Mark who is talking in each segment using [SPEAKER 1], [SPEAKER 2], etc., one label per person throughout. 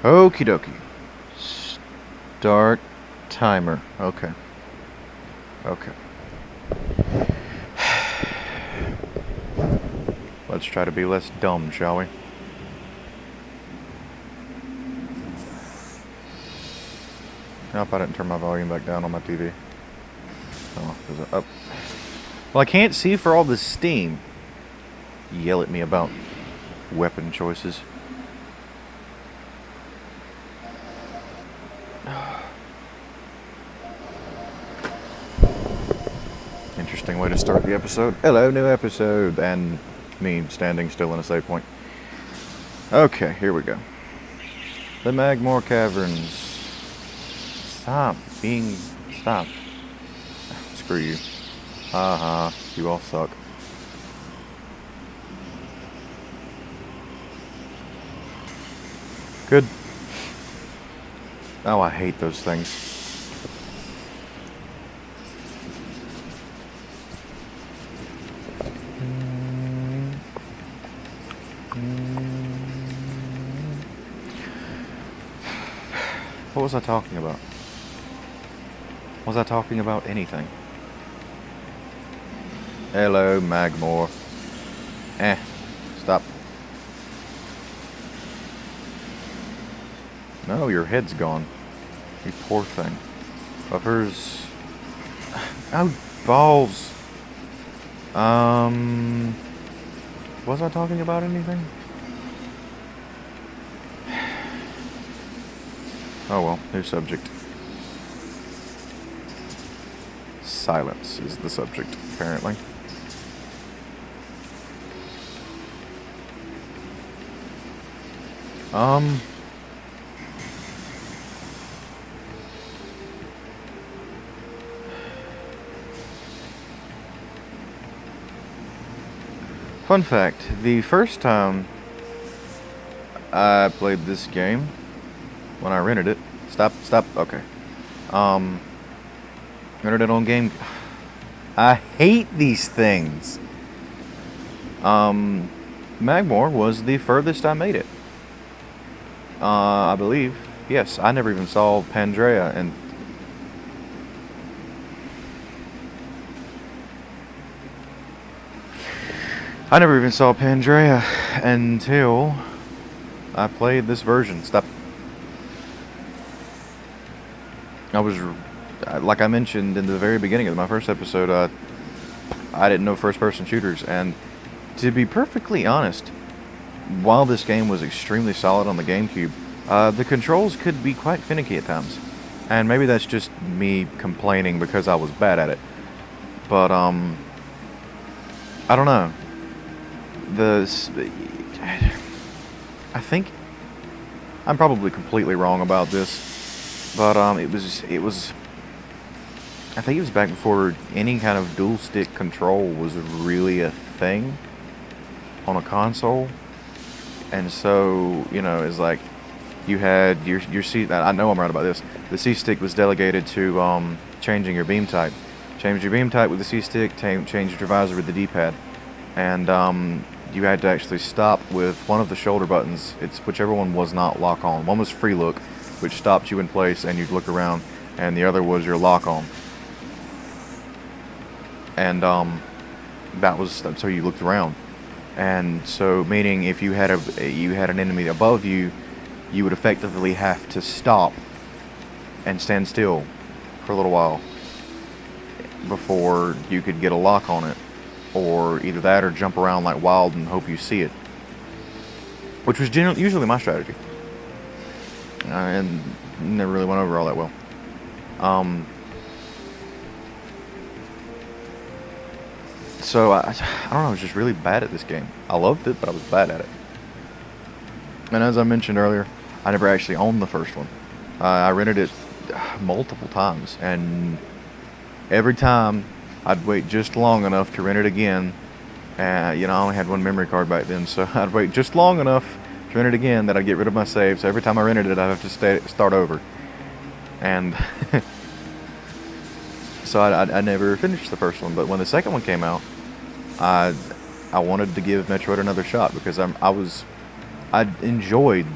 [SPEAKER 1] Okie dokie. Start timer. Okay. Okay. Let's try to be less dumb, shall we? Nope, I didn't turn my volume back down on my TV. Oh, is it up? Well, I can't see for all this steam. Yell at me about weapon choices. Interesting way to start the episode. Hello, new episode. And me standing still in a save point. Okay, here we go. The Magmore Caverns. Stop. Screw you. Haha, you all suck. Good. Oh, I hate those things. What was I talking about? Was I talking about anything? Hello, Magmore. Stop. No, your head's gone. You poor thing. Buffers. Oh, balls. Was I talking about anything? Oh well, new subject. Silence is the subject, apparently. Fun fact, the first time I played this game, when I rented it, okay. Rented it on game. I hate these things. Magmore was the furthest I made it. I believe. Yes, I never even saw Pandrea, and I never even saw Pandrea until I played this version. Stop. I was, like I mentioned in the very beginning of my first episode, I didn't know first-person shooters, and to be perfectly honest, while this game was extremely solid on the GameCube, the controls could be quite finicky at times. And maybe that's just me complaining because I was bad at it. But, I don't know. I think I'm probably completely wrong about this, but it was I think it was back before any kind of dual stick control was really a thing on a console. And so, you know, it's like you had your C. I know I'm right about this. The C stick was delegated to changing your beam type. Change your beam type with the C stick. Change your visor with the D-pad, and you had to actually stop with one of the shoulder buttons. It's whichever one was not lock on. One was free look, which stopped you in place and you'd look around, and the other was your lock on. And that's how you looked around. And so, meaning if you had an enemy above you, you would effectively have to stop and stand still for a little while before you could get a lock on it. Or either that or jump around like wild and hope you see it. Which was usually my strategy. And never really went over all that well. So, I don't know, I was just really bad at this game. I loved it, but I was bad at it. And as I mentioned earlier, I never actually owned the first one. I rented it multiple times, and every time I'd wait just long enough to rent it again. I only had one memory card back then, so I'd wait just long enough to rent it again that I'd get rid of my save. So every time I rented it, I'd have to start over. And so I never finished the first one. But when the second one came out, I wanted to give Metroid another shot because I enjoyed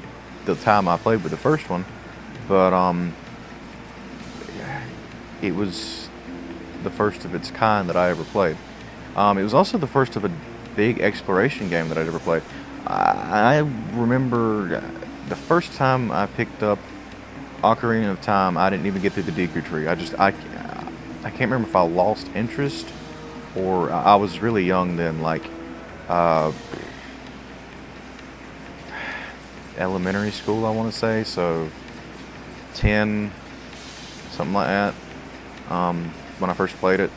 [SPEAKER 1] the time I played with the first one, but it was the first of its kind that I ever played. It was also the first of a big exploration game that I'd ever played. I remember the first time I picked up Ocarina of Time, I didn't even get through the Deku Tree. I can't remember if I lost interest or I was really young then, like elementary school, I want to say, so 10, something like that, when I first played it.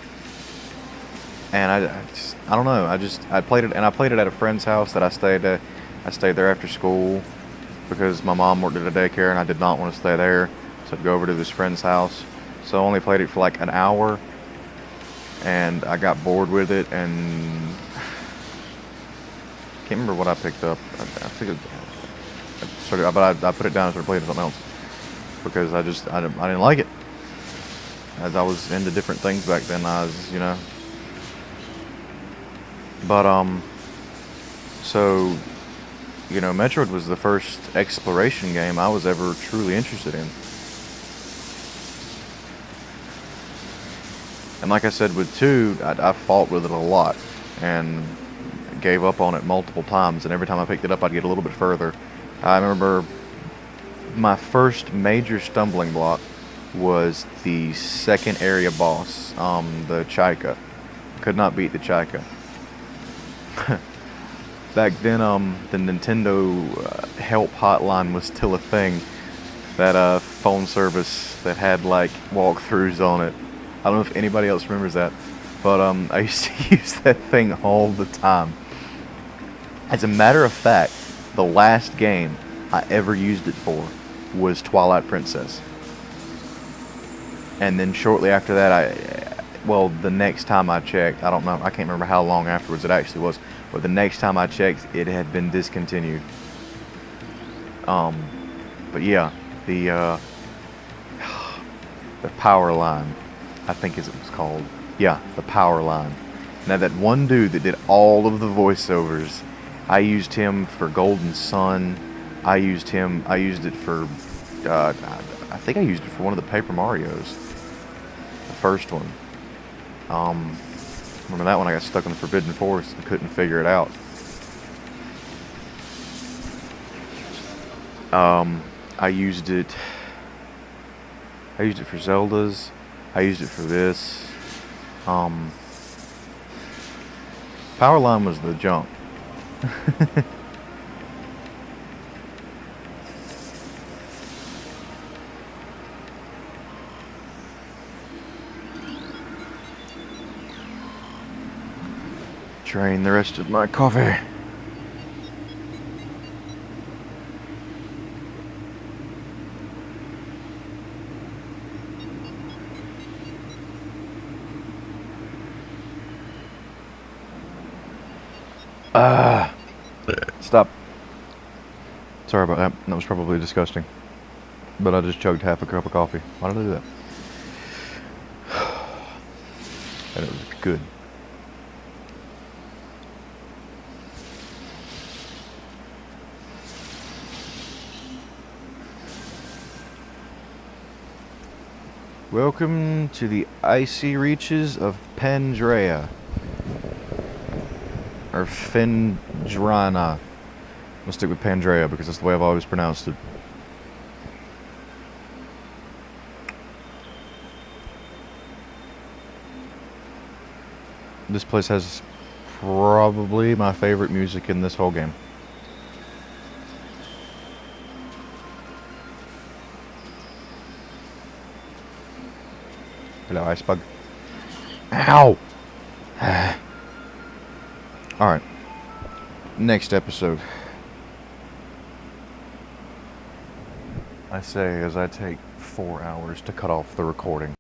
[SPEAKER 1] And I don't know, I played it, and I played it at a friend's house that I stayed at. I stayed there after school because my mom worked at a daycare and I did not want to stay there, so I'd go over to this friend's house. So I only played it for like an hour, and I got bored with it, and can't remember what I picked up. I think I put it down and started playing something else because I didn't like it. As I was into different things back then, But so Metroid was the first exploration game I was ever truly interested in. And like I said, with 2, I fought with it a lot and gave up on it multiple times, and every time I picked it up I'd get a little bit further. I remember my first major stumbling block was the second area boss, the Chaika. Could not beat the Chaika. Back then, the Nintendo help hotline was still a thing. That phone service that had like walkthroughs on it. I don't know if anybody else remembers that, but I used to use that thing all the time. As a matter of fact, the last game I ever used it for was Twilight Princess. And then shortly after that, the next time I checked, I don't know, I can't remember how long afterwards it actually was, but the next time I checked, it had been discontinued. But yeah, the power line, I think as it was called. Yeah, the power line. Now that one dude that did all of the voiceovers, I used him for Golden Sun. I used it for, I think I used it for one of the Paper Marios. The first one. Remember that one? I got stuck in the Forbidden Forest and couldn't figure it out. I used it for Zelda's. I used it for this. Powerline was the jump. Drain the rest of my coffee. Stop. Sorry about that. That was probably disgusting. But I just chugged half a cup of coffee. Why did I do that? And it was good. Welcome to the icy reaches of Pandrea. Or Fendrana. I'm gonna stick with Pandrea because that's the way I've always pronounced it. This place has probably my favorite music in this whole game. Hello, ice bug. Ow! Alright. Next episode. I say as I take 4 hours to cut off the recording.